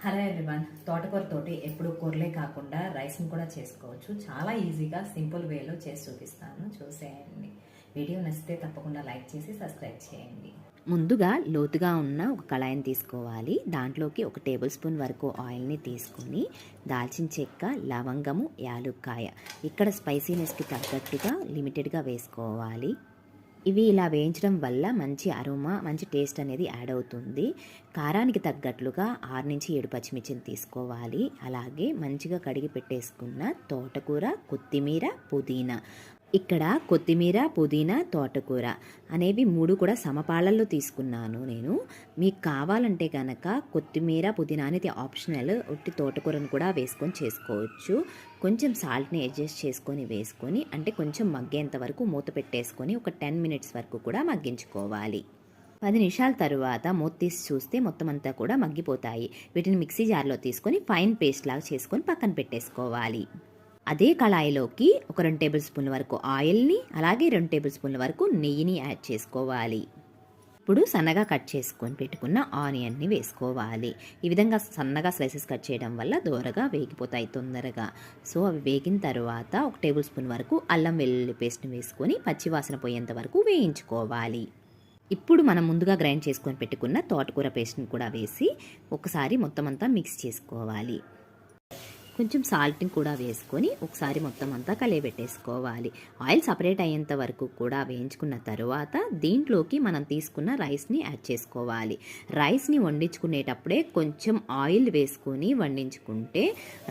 Hello everyone, తోటకూరతోటి ఎప్పుడు కూరలే కాకుండా రైస్ని కూడా చేసుకోవచ్చు. చాలా ఈజీగా సింపుల్ వేలో చేసి చూపిస్తాను, చూసేయండి. వీడియో నచ్చితే తప్పకుండా లైక్ చేసి సబ్స్క్రైబ్ చేయండి. ముందుగా లోతుగా ఉన్న ఒక కళాయిని తీసుకోవాలి. దాంట్లోకి 1 టేబుల్ స్పూన్ వరకు ఆయిల్ని తీసుకొని దాల్చిన చెక్క, లవంగము, యాలుక్కాయ ఇక్కడ స్పైసీనెస్కి తగ్గట్టుగా లిమిటెడ్గా వేసుకోవాలి. ఇవి ఇలా వేయించడం వల్ల మంచి అరోమా, మంచి టేస్ట్ అనేది యాడ్ అవుతుంది. కారానికి తగ్గట్లుగా 6 నుంచి 7 పచ్చిమిర్చిని తీసుకోవాలి. అలాగే మంచిగా కడిగి పెట్టేసుకున్న తోటకూర, కొత్తిమీర, పుదీనా ఇక్కడ కొత్తిమీర, పుదీనా, తోటకూర అనేవి 3 కూడా సమపాళల్లో తీసుకున్నాను నేను. మీకు కావాలంటే కనుక కొత్తిమీర, పుదీనా అనేది ఆప్షనల్, ఉట్టి తోటకూరను కూడా వేసుకొని చేసుకోవచ్చు. కొంచెం సాల్ట్ని అడ్జస్ట్ చేసుకొని వేసుకొని, అంటే కొంచెం మగ్గేంత వరకు మూత పెట్టేసుకొని ఒక 10 మినిట్స్ వరకు కూడా మగ్గించుకోవాలి. 10 నిమిషాల తరువాత మూత తీసి చూస్తే మొత్తం అంతా కూడా మగ్గిపోతాయి. వీటిని మిక్సీ జార్లో తీసుకొని ఫైన్ పేస్ట్ లాగా చేసుకొని పక్కన పెట్టేసుకోవాలి. అదే కళాయిలోకి ఒక 2 టేబుల్ స్పూన్ల వరకు ఆయిల్ని, అలాగే 2 టేబుల్ స్పూన్ల వరకు నెయ్యిని యాడ్ చేసుకోవాలి. ఇప్పుడు సన్నగా కట్ చేసుకొని పెట్టుకున్న ఆనియన్ని వేసుకోవాలి. ఈ విధంగా సన్నగా స్లైసెస్ కట్ చేయడం వల్ల దోరగా వేగిపోతాయి తొందరగా. సో అవి వేగిన తర్వాత 1 టేబుల్ స్పూన్ వరకు అల్లం వెల్లుల్లి పేస్ట్ని వేసుకొని పచ్చివాసన పోయేంత వరకు వేయించుకోవాలి. ఇప్పుడు మనం ముందుగా గ్రైండ్ చేసుకొని పెట్టుకున్న తోటకూర పేస్ట్ని కూడా వేసి ఒకసారి మొత్తం అంతా మిక్స్ చేసుకోవాలి. కొంచెం సాల్ట్ని కూడా వేసుకొని ఒకసారి మొత్తం అంతా కలియబెట్టేసుకోవాలి. ఆయిల్ సపరేట్ అయ్యేంత వరకు కూడా వేయించుకున్న తర్వాత దీంట్లోకి మనం తీసుకున్న రైస్ని యాడ్ చేసుకోవాలి. రైస్ని వండించుకునేటప్పుడే కొంచెం ఆయిల్ వేసుకొని వండించుకుంటే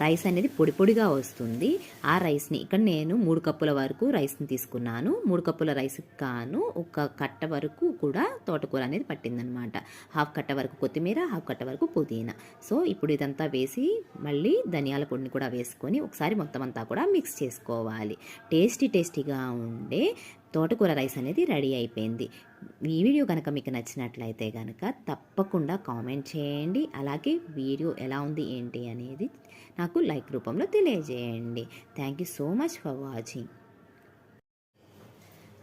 రైస్ అనేది పొడి పొడిగా వస్తుంది. ఆ రైస్ని ఇక్కడ నేను 3 కప్పుల వరకు రైస్ని తీసుకున్నాను. 3 కప్పుల రైస్కి కాను 1 కట్ట వరకు కూడా తోటకూర అనేది పట్టిందనమాట. 1/2 కట్ట వరకు కొత్తిమీర, 1/2 కట్ట వరకు పుదీనా. సో ఇప్పుడు ఇదంతా వేసి మళ్ళీ ధనియాల పొడిని కూడా వేసుకొని ఒకసారి మొత్తం అంతా కూడా మిక్స్ చేసుకోవాలి. టేస్టీగా ఉండే తోటకూర రైస్ అనేది రెడీ అయిపోయింది. ఈ వీడియో కనుక మీకు నచ్చినట్లయితే కనుక తప్పకుండా కామెంట్ చేయండి. అలాగే వీడియో ఎలా ఉంది ఏంటి అనేది నాకు లైక్ రూపంలో తెలియజేయండి. Thank you so much for watching.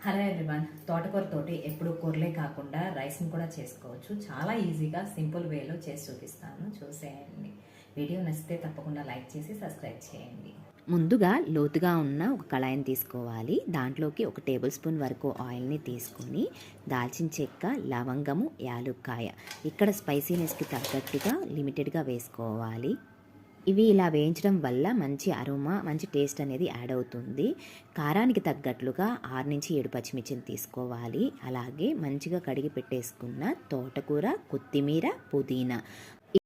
Hello everyone, తోటకూరతోటి ఎప్పుడు కూరలే కాకుండా రైస్ని కూడా చేసుకోవచ్చు. చాలా ఈజీగా సింపుల్ వేలో చేసి చూపిస్తాను, చూసేయండి. వీడియో నచ్చితే తప్పకుండా లైక్ చేసి సబ్స్క్రైబ్ చేయండి. ముందుగా లోతుగా ఉన్న ఒక కళాయిని తీసుకోవాలి. దాంట్లోకి 1 టేబుల్ స్పూన్ వరకు ఆయిల్ని తీసుకొని దాల్చిన చెక్క, లవంగము, యాలుక్కాయ ఇక్కడ స్పైసీనెస్కి తగ్గట్టుగా లిమిటెడ్గా వేసుకోవాలి. ఇవి ఇలా వేయించడం వల్ల మంచి అరోమా, మంచి టేస్ట్ అనేది యాడ్ అవుతుంది. కారానికి తగ్గట్లుగా 6 నుంచి 7 పచ్చిమిర్చిని తీసుకోవాలి. అలాగే మంచిగా కడిగి పెట్టేసుకున్న తోటకూర, కొత్తిమీర, పుదీనా